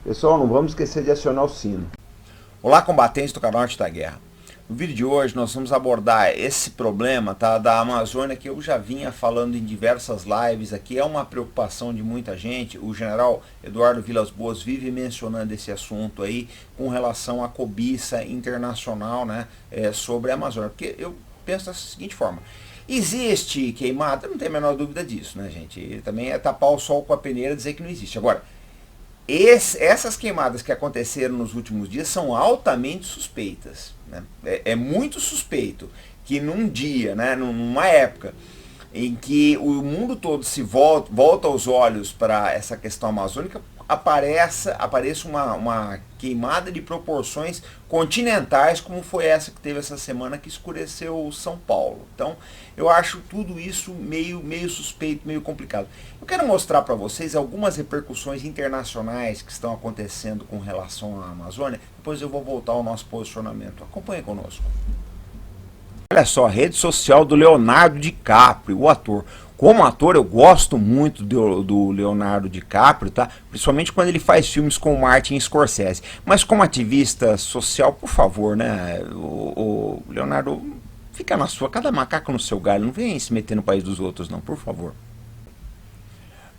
Pessoal, não vamos esquecer de acionar o sino. Olá, combatentes do canal Arte da Guerra. No vídeo de hoje nós vamos abordar esse problema, tá, da Amazônia, que eu já vinha falando em diversas lives aqui. É uma preocupação de muita gente. O general Eduardo Vilas Boas vive mencionando esse assunto aí com relação à cobiça internacional, né, sobre a Amazônia. Porque eu penso da seguinte forma: existe queimada? Não tem a menor dúvida disso, né, gente? E também é tapar o sol com a peneira e dizer que não existe. Agora, essas queimadas que aconteceram nos últimos dias são altamente suspeitas, né? É muito suspeito que num dia, né, numa época em que o mundo todo se volta os olhos para essa questão amazônica, apareça uma queimada de proporções continentais, como foi essa que teve essa semana, que escureceu São Paulo. Então eu acho tudo isso meio suspeito, meio complicado. Eu quero mostrar para vocês algumas repercussões internacionais que estão acontecendo com relação à Amazônia, depois eu vou voltar ao nosso posicionamento. Acompanhe conosco. Olha só, a rede social do Leonardo DiCaprio, o ator. Como ator, eu gosto muito do Leonardo DiCaprio, tá? Principalmente quando ele faz filmes com o Martin Scorsese. Mas como ativista social, por favor, né? O Leonardo, fica na sua, cada macaco no seu galho, não vem se meter no país dos outros, não, por favor.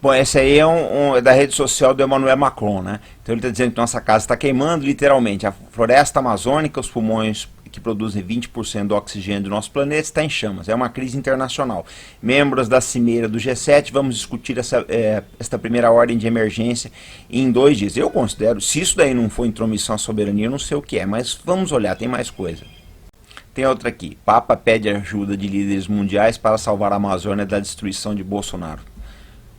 Bom, esse aí é da rede social do Emmanuel Macron, né? Então ele está dizendo que nossa casa está queimando, literalmente. A floresta amazônica, os pulmões que produzem 20% do oxigênio do nosso planeta, está em chamas. É uma crise internacional. Membros da cimeira do G7, vamos discutir esta primeira ordem de emergência em 2 dias. Eu considero, se isso daí não for intromissão à soberania, eu não sei o que é, mas vamos olhar, tem mais coisa. Tem outra aqui. Papa pede ajuda de líderes mundiais para salvar a Amazônia da destruição de Bolsonaro.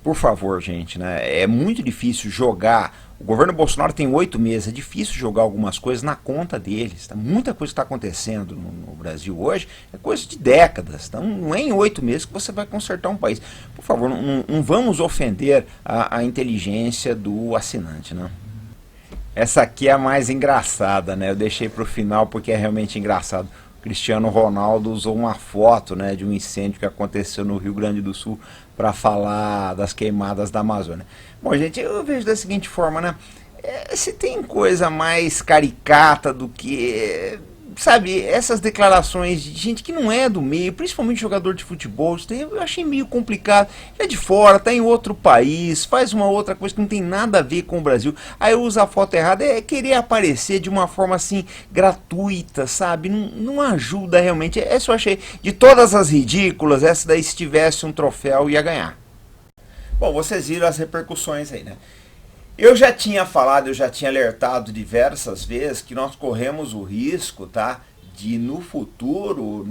Por favor, gente, né? É muito difícil jogar. O governo Bolsonaro tem 8 meses, é difícil jogar algumas coisas na conta deles. Tá? Muita coisa está acontecendo no Brasil hoje, é coisa de décadas. Então não é em 8 meses que você vai consertar um país. Por favor, não vamos ofender a inteligência do assinante, né? Essa aqui é a mais engraçada, né? Eu deixei para o final porque é realmente engraçado. Cristiano Ronaldo usou uma foto, né, de um incêndio que aconteceu no Rio Grande do Sul para falar das queimadas da Amazônia. Bom, gente, eu vejo da seguinte forma, né? Se tem coisa mais caricata do que, sabe, essas declarações de gente que não é do meio, principalmente jogador de futebol, eu achei meio complicado. É de fora, tá em outro país, faz uma outra coisa que não tem nada a ver com o Brasil. Aí usa a foto errada, querer aparecer de uma forma assim, gratuita, sabe? Não ajuda realmente. Essa eu achei, de todas as ridículas, essa daí se tivesse um troféu ia ganhar. Bom, vocês viram as repercussões aí, né? Eu já tinha falado, eu já tinha alertado diversas vezes que nós corremos o risco, tá, de no futuro,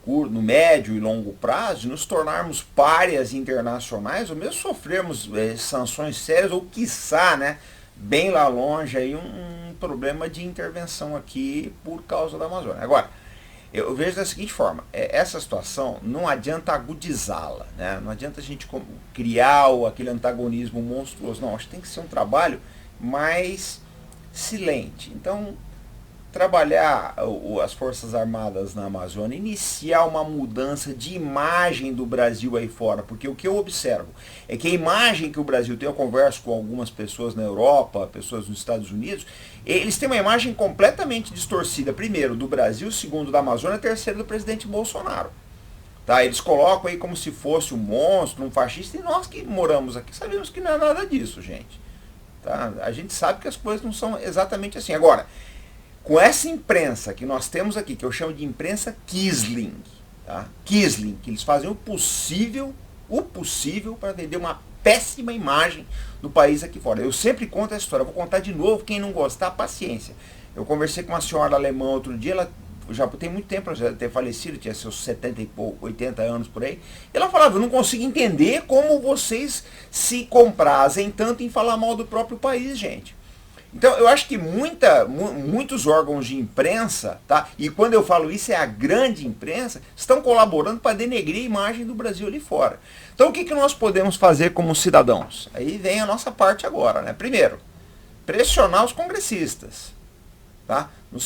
no médio e longo prazo, nos tornarmos párias internacionais, ou mesmo sofrermos sanções sérias, ou quiçá, né, bem lá longe, aí um problema de intervenção aqui por causa da Amazônia. Agora, eu vejo da seguinte forma: essa situação não adianta agudizá-la, né? Não adianta a gente criar aquele antagonismo monstruoso, não. Acho que tem que ser um trabalho mais silente. Então, trabalhar as Forças Armadas na Amazônia, iniciar uma mudança de imagem do Brasil aí fora, porque o que eu observo é que a imagem que o Brasil tem, eu converso com algumas pessoas na Europa, pessoas nos Estados Unidos, eles têm uma imagem completamente distorcida, primeiro do Brasil, segundo da Amazônia, terceiro do presidente Bolsonaro. Tá? Eles colocam aí como se fosse um monstro, um fascista, e nós que moramos aqui sabemos que não é nada disso, gente. Tá? A gente sabe que as coisas não são exatamente assim. Agora, com essa imprensa que nós temos aqui, que eu chamo de imprensa Quisling, tá? Quisling, que eles fazem o possível para vender uma péssima imagem do país aqui fora. Eu sempre conto essa história, vou contar de novo, quem não gostar, paciência. Eu conversei com uma senhora alemã outro dia, ela já tem muito tempo, ela já ter falecido, tinha seus 70 e pouco, 80 anos por aí, e ela falava: eu não consigo entender como vocês se comprazem tanto em falar mal do próprio país, gente. Então, eu acho que muitos órgãos de imprensa, tá? E quando eu falo isso, é a grande imprensa, estão colaborando para denegrir a imagem do Brasil ali fora. Então, o que nós podemos fazer como cidadãos? Aí vem a nossa parte agora, né? Primeiro, pressionar os congressistas. tá? No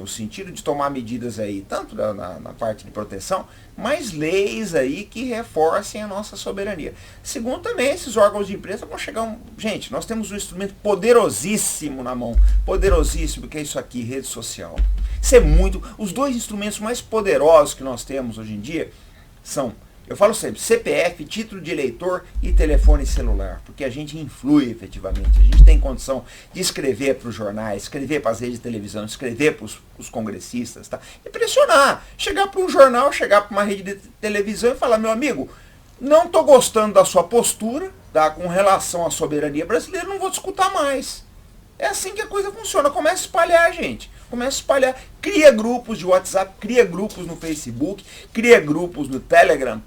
sentido de tomar medidas aí, tanto na parte de proteção, mas leis aí que reforcem a nossa soberania. Segundo, também esses órgãos de imprensa vão chegar... Gente, nós temos um instrumento poderosíssimo na mão, poderosíssimo, que é isso aqui, rede social. Isso é muito... Os dois instrumentos mais poderosos que nós temos hoje em dia são... Eu falo sempre, CPF, título de eleitor e telefone celular, porque a gente influi efetivamente, a gente tem condição de escrever para os jornais, escrever para as redes de televisão, escrever para os congressistas, tá? E pressionar, chegar para um jornal, chegar para uma rede de televisão e falar, meu amigo, não estou gostando da sua postura, tá? Com relação à soberania brasileira, não vou discutir mais. É assim que a coisa funciona, começa a espalhar, gente. Começa a espalhar, cria grupos de WhatsApp, cria grupos no Facebook, cria grupos no Telegram.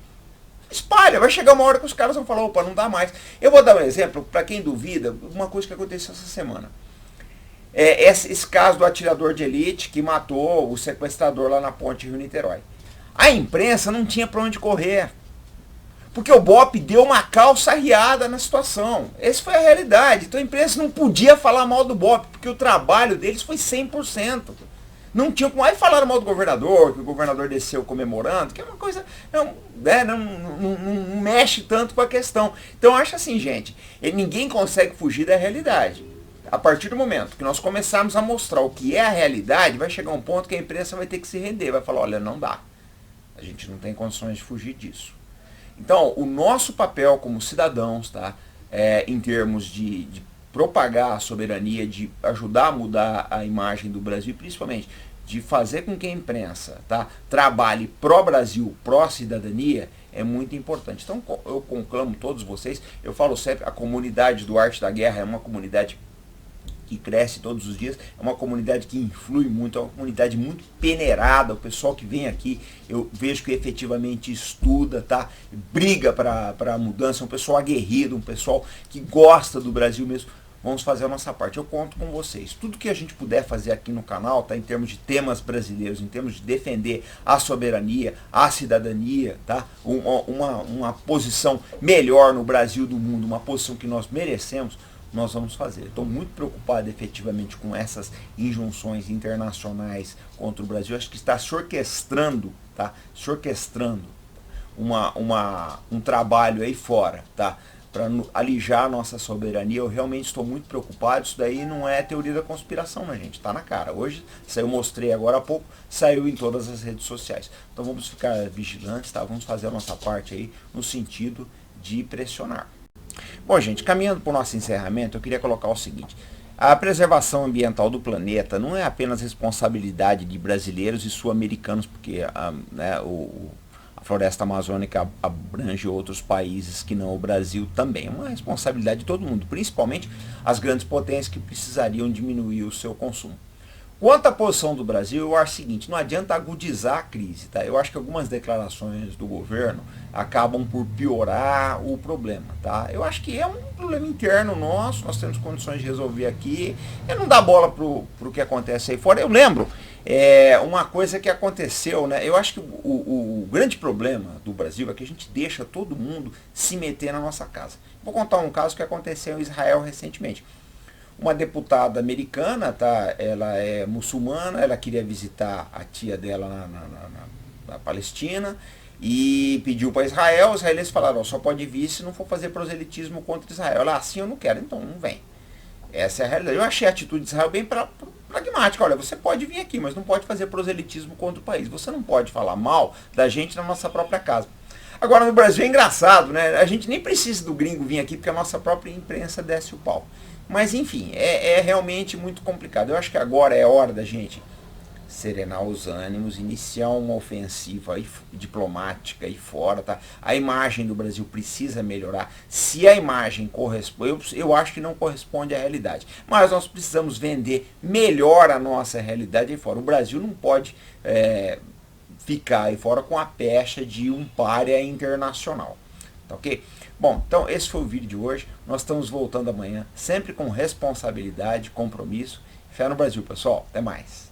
Espalha, vai chegar uma hora que os caras vão falar, opa, não dá mais. Eu vou dar um exemplo, para quem duvida, uma coisa que aconteceu essa semana. Esse caso do atirador de elite que matou o sequestrador lá na ponte Rio-Niterói. A imprensa não tinha para onde correr. Porque o BOPE deu uma calça arriada na situação. Essa foi a realidade. Então a imprensa não podia falar mal do BOPE, porque o trabalho deles foi 100%. Não tinha como. Aí falaram mal do governador, que o governador desceu comemorando, que é uma coisa, não mexe tanto com a questão. Então eu acho assim, gente, ninguém consegue fugir da realidade. A partir do momento que nós começarmos a mostrar o que é a realidade, vai chegar um ponto que a imprensa vai ter que se render, vai falar, olha, não dá. A gente não tem condições de fugir disso. Então, o nosso papel como cidadãos, tá, em termos de propagar a soberania, de ajudar a mudar a imagem do Brasil, principalmente de fazer com que a imprensa, tá, trabalhe pró-Brasil, pró-cidadania, é muito importante. Então eu conclamo todos vocês, eu falo sempre, a comunidade do Arte da Guerra é uma comunidade que cresce todos os dias, é uma comunidade que influi muito, é uma comunidade muito peneirada, o pessoal que vem aqui, eu vejo que efetivamente estuda, tá? Briga para a mudança, é um pessoal aguerrido, um pessoal que gosta do Brasil mesmo. Vamos fazer a nossa parte, eu conto com vocês. Tudo que a gente puder fazer aqui no canal, tá, em termos de temas brasileiros, em termos de defender a soberania, a cidadania, tá? Uma posição melhor no Brasil do mundo, uma posição que nós merecemos, nós vamos fazer. Estou muito preocupado efetivamente com essas injunções internacionais contra o Brasil. Acho que está se orquestrando, tá? Se orquestrando um trabalho aí fora, tá? Para alijar a nossa soberania. Eu realmente estou muito preocupado. Isso daí não é teoria da conspiração, né, gente? Tá na cara. Hoje, eu mostrei agora há pouco, saiu em todas as redes sociais. Então vamos ficar vigilantes, tá? Vamos fazer a nossa parte aí no sentido de pressionar. Bom, gente, caminhando para o nosso encerramento, eu queria colocar o seguinte. A preservação ambiental do planeta não é apenas responsabilidade de brasileiros e sul-americanos, porque a floresta amazônica abrange outros países que não o Brasil também. É uma responsabilidade de todo mundo, principalmente as grandes potências que precisariam diminuir o seu consumo. Quanto à posição do Brasil, eu acho o seguinte, não adianta agudizar a crise, tá? Eu acho que algumas declarações do governo acabam por piorar o problema, tá? Eu acho que é um problema interno nosso, nós temos condições de resolver aqui, e não dá bola pro que acontece aí fora. Eu lembro, uma coisa que aconteceu, né? Eu acho que o grande problema do Brasil é que a gente deixa todo mundo se meter na nossa casa. Vou contar um caso que aconteceu em Israel recentemente. Uma deputada americana, tá? Ela é muçulmana, ela queria visitar a tia dela na Palestina e pediu para Israel. Os israelenses falaram, só pode vir se não for fazer proselitismo contra Israel. Ela, assim eu não quero, então não vem. Essa é a realidade. Eu achei a atitude de Israel bem pragmática. Olha, você pode vir aqui, mas não pode fazer proselitismo contra o país. Você não pode falar mal da gente na nossa própria casa. Agora no Brasil é engraçado, né? A gente nem precisa do gringo vir aqui porque a nossa própria imprensa desce o pau. Mas enfim, é realmente muito complicado. Eu acho que agora é hora da gente serenar os ânimos, iniciar uma ofensiva diplomática aí fora, tá? A imagem do Brasil precisa melhorar. Se a imagem corresponde, eu acho que não corresponde à realidade. Mas nós precisamos vender melhor a nossa realidade aí fora. O Brasil não pode ficar aí fora com a pecha de um pária internacional. Tá ok? Bom, então esse foi o vídeo de hoje. Nós estamos voltando amanhã, sempre com responsabilidade, compromisso. Fé no Brasil, pessoal. Até mais.